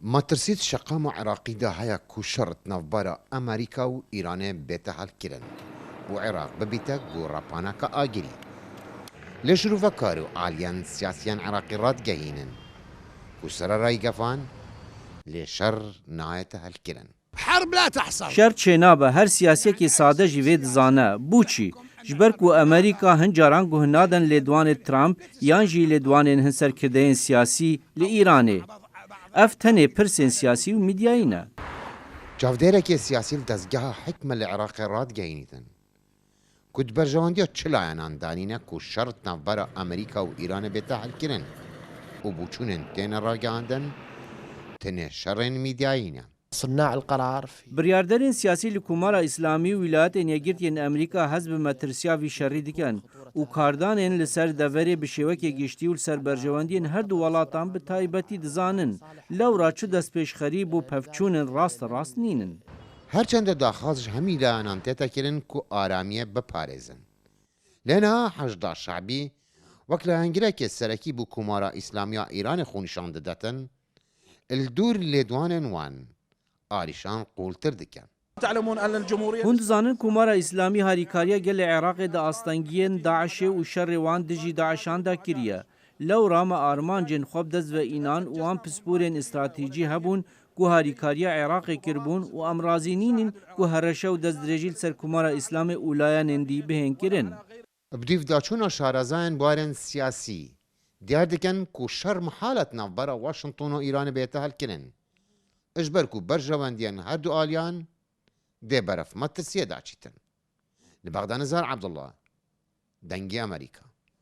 ما ترسيد شقام عراقي دا هيا كو شرط نافبارا أمريكا و إيران بيتا هالكرن وعراق ببيتك بو رابانا كآجري لشروفا كارو عاليان سياسيان عراقي راد جايينن وسرا راي قفان لشر نهاية هالكرن حرب لا تحصل شر چنابه هر سیاسیکی ساده جوی دزانه بوچی جبر کو امریکا هنجاران گهنادن لدوان ترامپ یان جی لدوان هنسر کردین سیاسی لی ایرانه افتنه پرسن سیاسی و میدیایینه جافديرك السياسي لدزجها حكمة العراق راد جاينيتن كنت برجوانديو تشلايان دانينا كو شرط نافبارا أمريكا و إيران بيتا هالكرن وبوچونن تين راجاندن تنه شرين ميدياينا صناع القرار في بریاردرین سیاسی لکومارا اسلامی ولایت یگرتین امریکا حزب مترسیا وی شری دکن و کاردانین لسر دوری بشوکی گشتی و سر برجواندین هر دو ولاتان به تایبتی دزانن لورا چو دست پیش خریب و پفچون راست نینن هرچند داخازش همي لانان تيتا كرن كو آرامية بپاريزن لنا حجدا شعبي وكلا هنگرك السركي بو كومارا إسلاميا إيران خونشان ددتن الدور لدوان وان آريشان قولتر دكن تعلمون أن الجمهورية هون دزانن کومارا اسلامی هاریکاریا گل عراق دا آستانگین داعش و شر وان دجی داعشان دا کریه لورا ما آرمانجن خوب دز و اینان وان پسپورین استراتیجی هبون کو هاریکاریا عراق کربون و امرازینین کو هرشه و دز درجیل سر کومارا اسلام اولایا نندی بهن کرن بديف داچونا شارزان بارن سياسي ديار دكن كو شر محالة نافبارا واشنطن و إيران بيتا هالكرن اجبركو برجوانديان هردو آليان دي برف ما ترسيه داچيتن لبغداد نزار عبد الله دنجي أمريكا